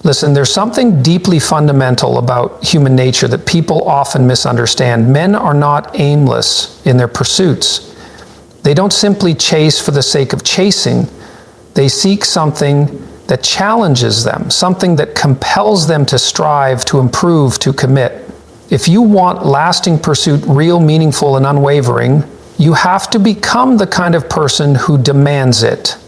Listen, there's something deeply fundamental about human nature that people often misunderstand. Men are not aimless in their pursuits. They don't simply chase for the sake of chasing. They seek something that challenges them, something that compels them to strive, to improve, to commit. If you want lasting pursuit, real, meaningful, and unwavering, you have to become the kind of person who demands it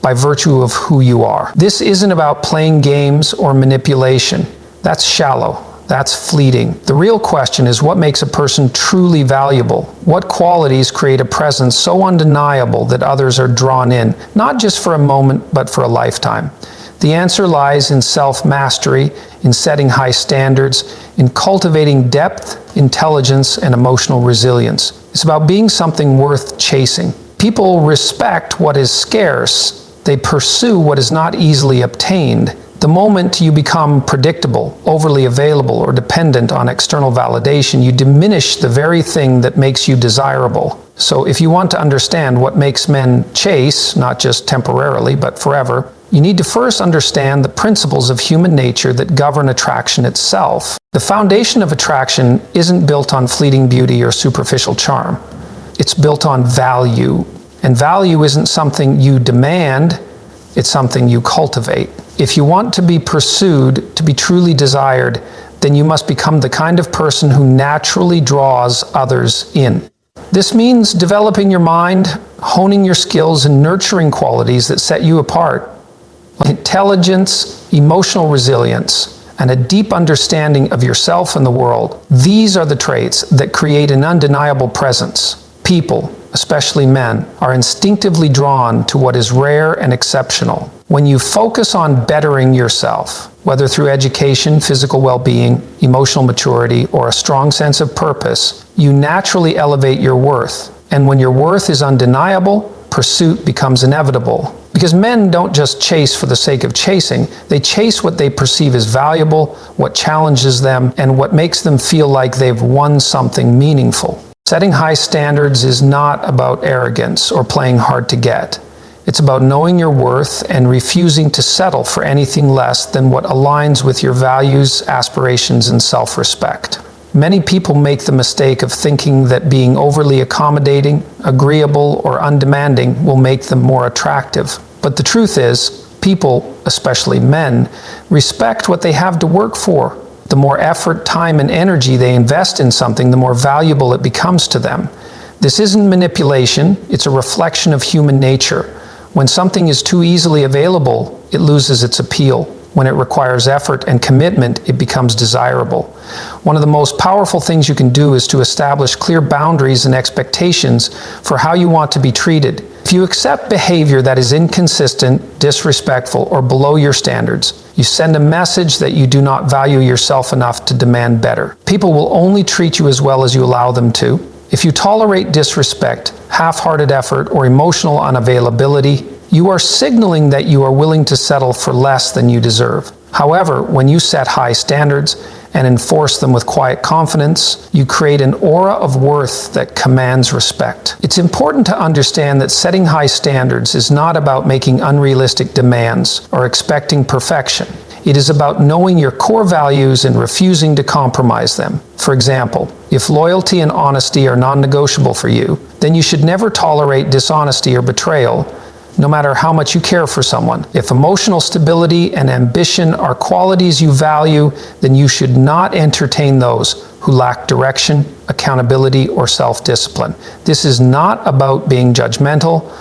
by virtue of who you are. This isn't about playing games or manipulation. That's shallow. That's fleeting. The real question is, what makes a person truly valuable? What qualities create a presence so undeniable that others are drawn in, not just for a moment, but for a lifetime? The answer lies in self-mastery, in setting high standards, in cultivating depth, intelligence, and emotional resilience. It's about being something worth chasing. People respect what is scarce. They pursue what is not easily obtained. The moment you become predictable, overly available, or dependent on external validation, you diminish the very thing that makes you desirable. So if you want to understand what makes men chase, not just temporarily, but forever, you need to first understand the principles of human nature that govern attraction itself. The foundation of attraction isn't built on fleeting beauty or superficial charm. It's built on value. And value isn't something you demand, it's something you cultivate. If you want to be pursued, to be truly desired, then you must become the kind of person who naturally draws others in. This means developing your mind, honing your skills, and nurturing qualities that set you apart. Intelligence, emotional resilience, and a deep understanding of yourself and the world. These are the traits that create an undeniable presence. People, especially men, are instinctively drawn to what is rare and exceptional. When you focus on bettering yourself, whether through education, physical well-being, emotional maturity, or a strong sense of purpose, you naturally elevate your worth. And when your worth is undeniable, pursuit becomes inevitable. Because men don't just chase for the sake of chasing, they chase what they perceive as valuable, what challenges them, and what makes them feel like they've won something meaningful. Setting high standards is not about arrogance or playing hard to get. It's about knowing your worth and refusing to settle for anything less than what aligns with your values, aspirations, and self-respect. Many people make the mistake of thinking that being overly accommodating, agreeable, or undemanding will make them more attractive. But the truth is, people, especially men, respect what they have to work for. The more effort, time, and energy they invest in something, the more valuable it becomes to them. This isn't manipulation, it's a reflection of human nature. When something is too easily available, it loses its appeal. When it requires effort and commitment, it becomes desirable. One of the most powerful things you can do is to establish clear boundaries and expectations for how you want to be treated. If you accept behavior that is inconsistent, disrespectful, or below your standards, you send a message that you do not value yourself enough to demand better. People will only treat you as well as you allow them to. If you tolerate disrespect, half-hearted effort, or emotional unavailability, you are signaling that you are willing to settle for less than you deserve. However, when you set high standards and enforce them with quiet confidence, you create an aura of worth that commands respect. It's important to understand that setting high standards is not about making unrealistic demands or expecting perfection. It is about knowing your core values and refusing to compromise them. For example, if loyalty and honesty are non-negotiable for you, then you should never tolerate dishonesty or betrayal, no matter how much you care for someone. If emotional stability and ambition are qualities you value, then you should not entertain those who lack direction, accountability, or self-discipline. This is not about being judgmental.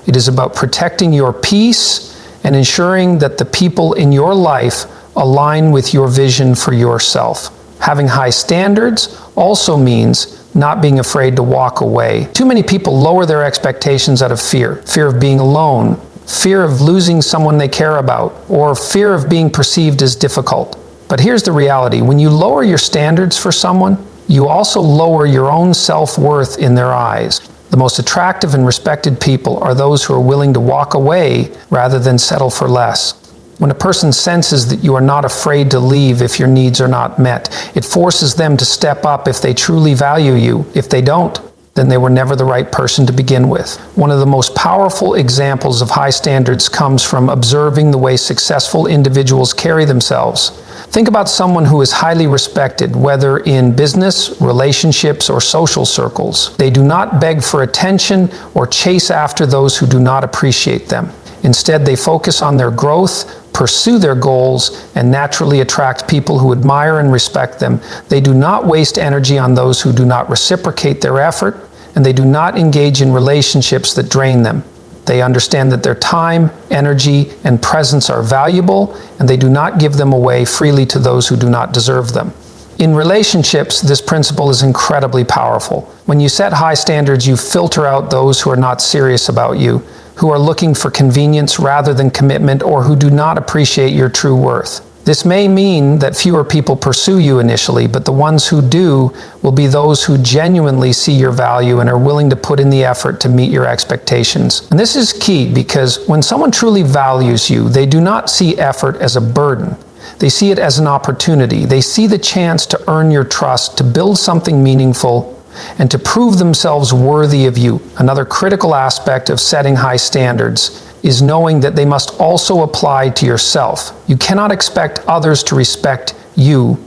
It is about protecting your peace and ensuring that the people in your life align with your vision for yourself. Having high standards also means not being afraid to walk away. Too many people lower their expectations out of fear of being alone, fear of losing someone they care about, or fear of being perceived as difficult. But here's the reality: when you lower your standards for someone, you also lower your own self-worth in their eyes. The most attractive and respected people are those who are willing to walk away rather than settle for less. When a person senses that you are not afraid to leave if your needs are not met, it forces them to step up if they truly value you. If they don't, then they were never the right person to begin with. One of the most powerful examples of high standards comes from observing the way successful individuals carry themselves. Think about someone who is highly respected, whether in business, relationships, or social circles. They do not beg for attention or chase after those who do not appreciate them. Instead, they focus on their growth, pursue their goals, and naturally attract people who admire and respect them. They do not waste energy on those who do not reciprocate their effort, and they do not engage in relationships that drain them. They understand that their time, energy, and presence are valuable, and they do not give them away freely to those who do not deserve them. In relationships, this principle is incredibly powerful. When you set high standards, you filter out those who are not serious about you, who are looking for convenience rather than commitment, or who do not appreciate your true worth. This may mean that fewer people pursue you initially, but the ones who do will be those who genuinely see your value and are willing to put in the effort to meet your expectations. And this is key, because when someone truly values you, they do not see effort as a burden. They see it as an opportunity. They see the chance to earn your trust, to build something meaningful, and to prove themselves worthy of you. Another critical aspect of setting high standards is knowing that they must also apply to yourself. You cannot expect others to respect you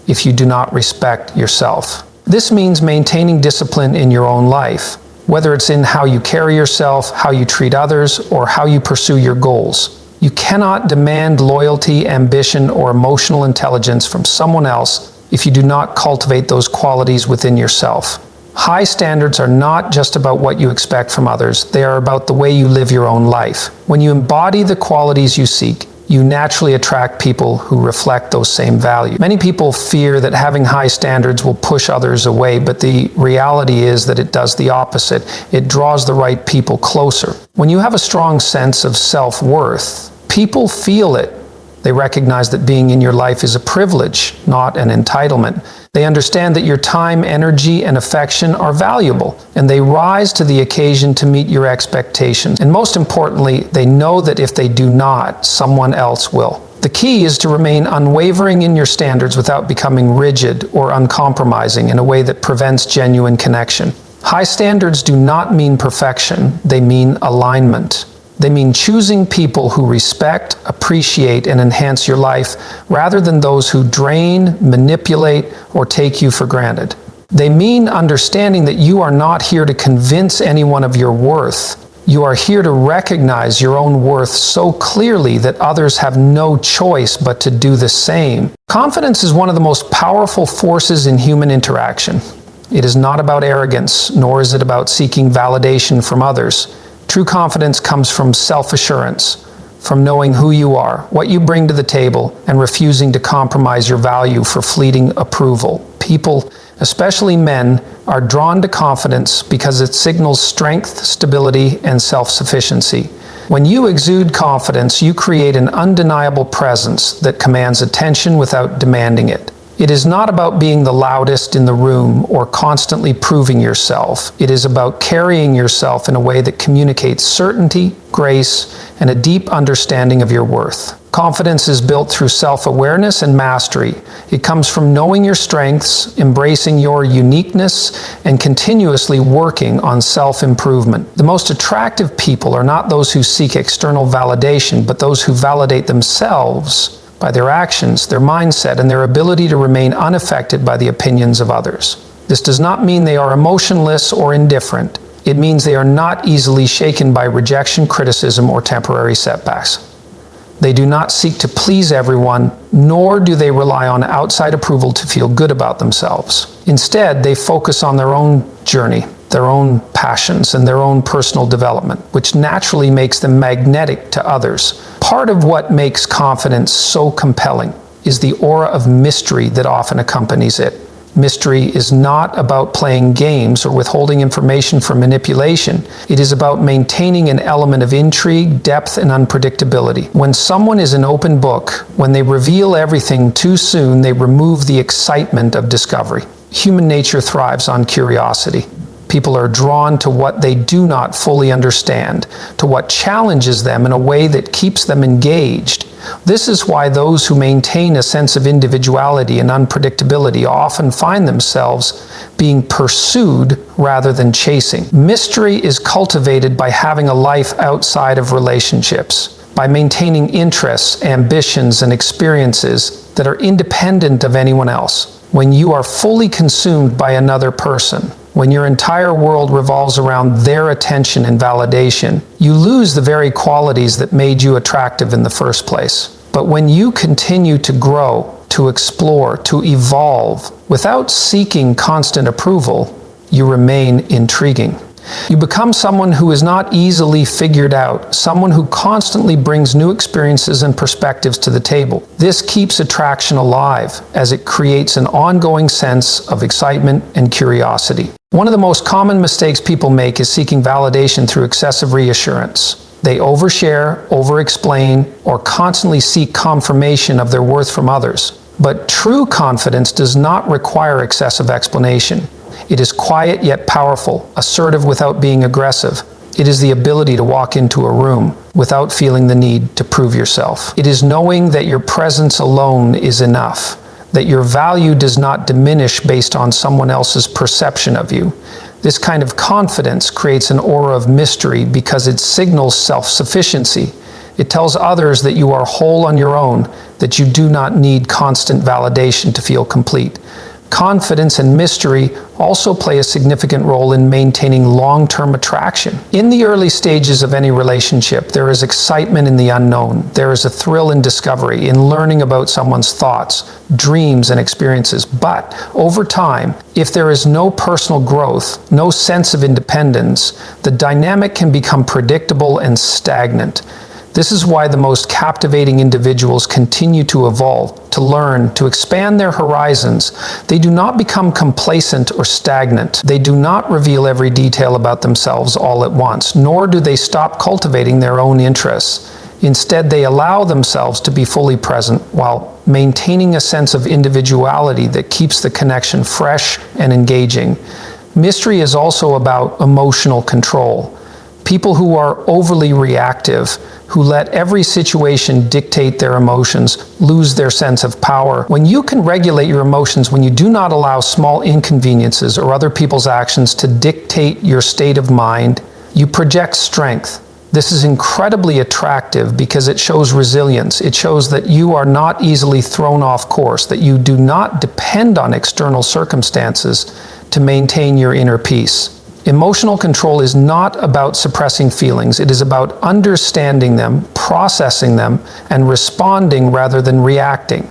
if you do not respect yourself. This means maintaining discipline in your own life, whether it's in how you carry yourself, how you treat others, or how you pursue your goals. You cannot demand loyalty, ambition, or emotional intelligence from someone else if you do not cultivate those qualities within yourself. High standards are not just about what you expect from others, they are about the way you live your own life. When you embody the qualities you seek, you naturally attract people who reflect those same values. Many people fear that having high standards will push others away, but the reality is that it does the opposite. It draws the right people closer. When you have a strong sense of self-worth, people feel it. They recognize that being in your life is a privilege, not an entitlement. They understand that your time, energy, and affection are valuable, and they rise to the occasion to meet your expectations. And most importantly, they know that if they do not, someone else will. The key is to remain unwavering in your standards without becoming rigid or uncompromising in a way that prevents genuine connection. High standards do not mean perfection, they mean alignment. They mean choosing people who respect, appreciate, and enhance your life rather than those who drain, manipulate, or take you for granted. They mean understanding that you are not here to convince anyone of your worth. You are here to recognize your own worth so clearly that others have no choice but to do the same. Confidence is one of the most powerful forces in human interaction. It is not about arrogance, nor is it about seeking validation from others. True confidence comes from self-assurance, from knowing who you are, what you bring to the table, and refusing to compromise your value for fleeting approval. People, especially men, are drawn to confidence because it signals strength, stability, and self-sufficiency. When you exude confidence, you create an undeniable presence that commands attention without demanding it. It is not about being the loudest in the room or constantly proving yourself. It is about carrying yourself in a way that communicates certainty, grace, and a deep understanding of your worth. Confidence is built through self-awareness and mastery. It comes from knowing your strengths, embracing your uniqueness, and continuously working on self-improvement. The most attractive people are not those who seek external validation, but those who validate themselves by their actions, their mindset, and their ability to remain unaffected by the opinions of others. This does not mean they are emotionless or indifferent. It means they are not easily shaken by rejection, criticism, or temporary setbacks. They do not seek to please everyone, nor do they rely on outside approval to feel good about themselves. Instead, they focus on their own journey, their own passions, and their own personal development, which naturally makes them magnetic to others. Part of what makes confidence so compelling is the aura of mystery that often accompanies it. Mystery is not about playing games or withholding information for manipulation. It is about maintaining an element of intrigue, depth, and unpredictability. When someone is an open book, when they reveal everything too soon, they remove the excitement of discovery. Human nature thrives on curiosity. People are drawn to what they do not fully understand, to what challenges them in a way that keeps them engaged. This is why those who maintain a sense of individuality and unpredictability often find themselves being pursued rather than chasing. Mystery is cultivated by having a life outside of relationships, by maintaining interests, ambitions, and experiences that are independent of anyone else. When you are fully consumed by another person, when your entire world revolves around their attention and validation, you lose the very qualities that made you attractive in the first place. But when you continue to grow, to explore, to evolve, without seeking constant approval, you remain intriguing. You become someone who is not easily figured out, someone who constantly brings new experiences and perspectives to the table. This keeps attraction alive, as it creates an ongoing sense of excitement and curiosity. One of the most common mistakes people make is seeking validation through excessive reassurance. They overshare, over-explain, or constantly seek confirmation of their worth from others. But true confidence does not require excessive explanation. It is quiet yet powerful, assertive without being aggressive. It is the ability to walk into a room without feeling the need to prove yourself. It is knowing that your presence alone is enough, that your value does not diminish based on someone else's perception of you. This kind of confidence creates an aura of mystery because it signals self-sufficiency. It tells others that you are whole on your own, that you do not need constant validation to feel complete. Confidence and mystery also play a significant role in maintaining long-term attraction. In the early stages of any relationship, there is excitement in the unknown. There is a thrill in discovery, in learning about someone's thoughts, dreams, and experiences. But over time, if there is no personal growth, no sense of independence, the dynamic can become predictable and stagnant. This is why the most captivating individuals continue to evolve, to learn, to expand their horizons. They do not become complacent or stagnant. They do not reveal every detail about themselves all at once, nor do they stop cultivating their own interests. Instead, they allow themselves to be fully present while maintaining a sense of individuality that keeps the connection fresh and engaging. Mystery is also about emotional control. People who are overly reactive, who let every situation dictate their emotions, lose their sense of power. When you can regulate your emotions, when you do not allow small inconveniences or other people's actions to dictate your state of mind, you project strength. This is incredibly attractive because it shows resilience. It shows that you are not easily thrown off course, that you do not depend on external circumstances to maintain your inner peace. Emotional control is not about suppressing feelings. It is about understanding them, processing them, and responding rather than reacting.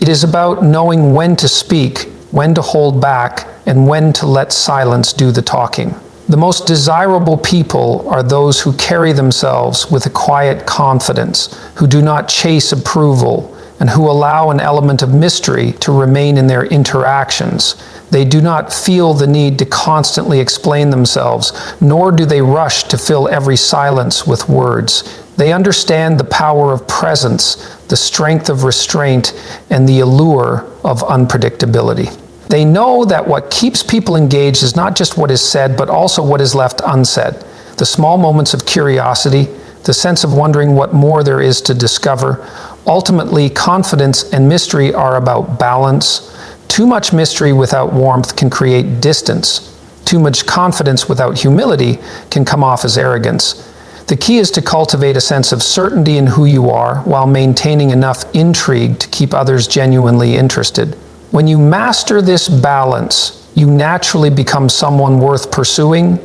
It is about knowing when to speak, when to hold back, and when to let silence do the talking. The most desirable people are those who carry themselves with a quiet confidence, who do not chase approval, and who allow an element of mystery to remain in their interactions. They do not feel the need to constantly explain themselves, nor do they rush to fill every silence with words. They understand the power of presence, the strength of restraint, and the allure of unpredictability. They know that what keeps people engaged is not just what is said, but also what is left unsaid. The small moments of curiosity, the sense of wondering what more there is to discover. Ultimately, confidence and mystery are about balance. Too much mystery without warmth can create distance. Too much confidence without humility can come off as arrogance. The key is to cultivate a sense of certainty in who you are while maintaining enough intrigue to keep others genuinely interested. When you master this balance, you naturally become someone worth pursuing,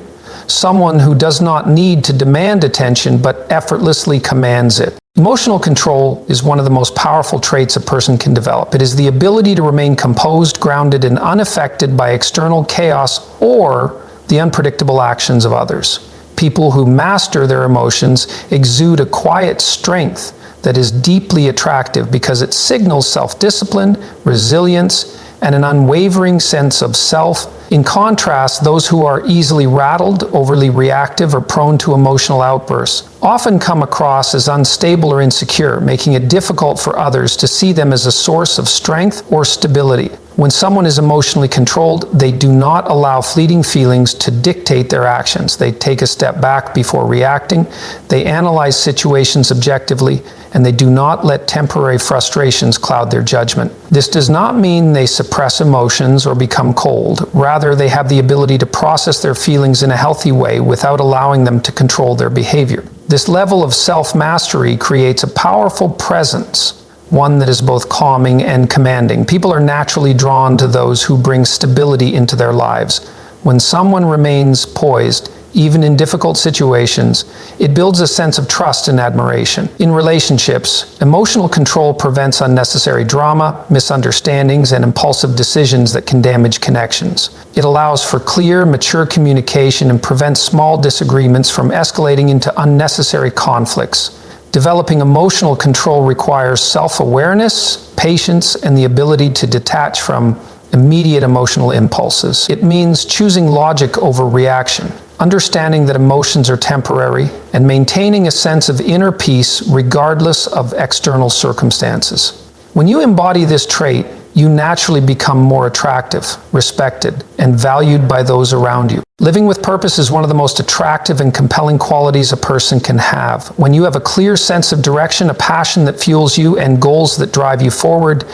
someone who does not need to demand attention but effortlessly commands it. Emotional control is one of the most powerful traits a person can develop. It is the ability to remain composed, grounded, and unaffected by external chaos or the unpredictable actions of others. People who master their emotions exude a quiet strength that is deeply attractive because it signals self-discipline, resilience, and an unwavering sense of self. In contrast, those who are easily rattled, overly reactive, or prone to emotional outbursts often come across as unstable or insecure, making it difficult for others to see them as a source of strength or stability. When someone is emotionally controlled, they do not allow fleeting feelings to dictate their actions. They take a step back before reacting, they analyze situations objectively, and they do not let temporary frustrations cloud their judgment. This does not mean they suppress emotions or become cold. Rather, they have the ability to process their feelings in a healthy way without allowing them to control their behavior. This level of self-mastery creates a powerful presence, one that is both calming and commanding. People are naturally drawn to those who bring stability into their lives. When someone remains poised, even in difficult situations, it builds a sense of trust and admiration. In relationships, emotional control prevents unnecessary drama, misunderstandings, and impulsive decisions that can damage connections. It allows for clear, mature communication and prevents small disagreements from escalating into unnecessary conflicts. Developing emotional control requires self-awareness, patience, and the ability to detach from immediate emotional impulses. It means choosing logic over reaction, understanding that emotions are temporary, and maintaining a sense of inner peace regardless of external circumstances. When you embody this trait, you naturally become more attractive, respected, and valued by those around you. Living with purpose is one of the most attractive and compelling qualities a person can have. When you have a clear sense of direction, a passion that fuels you, and goals that drive you forward,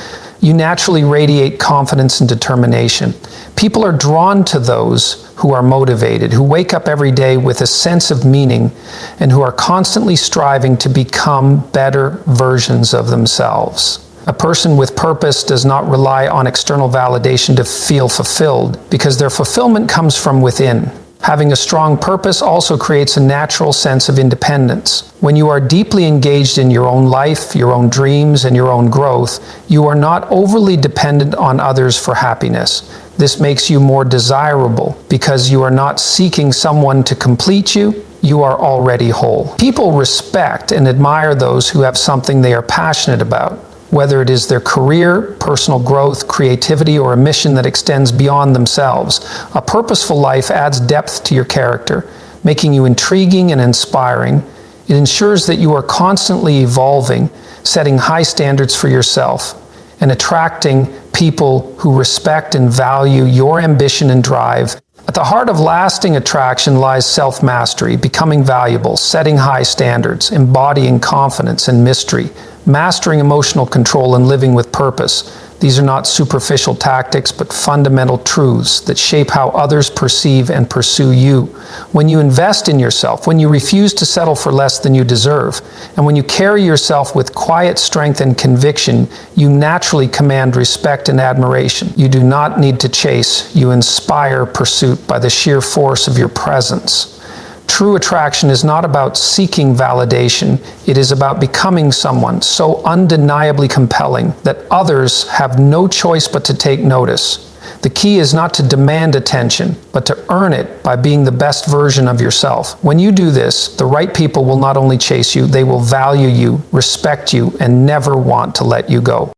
you naturally radiate confidence and determination. People are drawn to those who are motivated, who wake up every day with a sense of meaning, and who are constantly striving to become better versions of themselves. A person with purpose does not rely on external validation to feel fulfilled, because their fulfillment comes from within. Having a strong purpose also creates a natural sense of independence. When you are deeply engaged in your own life, your own dreams, and your own growth, you are not overly dependent on others for happiness. This makes you more desirable because you are not seeking someone to complete you. You are already whole. People respect and admire those who have something they are passionate about, whether it is their career, personal growth, creativity, or a mission that extends beyond themselves. A purposeful life adds depth to your character, making you intriguing and inspiring. It ensures that you are constantly evolving, setting high standards for yourself, and attracting people who respect and value your ambition and drive. At the heart of lasting attraction lies self-mastery, becoming valuable, setting high standards, embodying confidence and mystery, mastering emotional control, and living with purpose. These are not superficial tactics, but fundamental truths that shape how others perceive and pursue you. When you invest in yourself, when you refuse to settle for less than you deserve, and when you carry yourself with quiet strength and conviction, you naturally command respect and admiration. You do not need to chase, you inspire pursuit by the sheer force of your presence. True attraction is not about seeking validation. It is about becoming someone so undeniably compelling that others have no choice but to take notice. The key is not to demand attention, but to earn it by being the best version of yourself. When you do this, the right people will not only chase you, they will value you, respect you, and never want to let you go.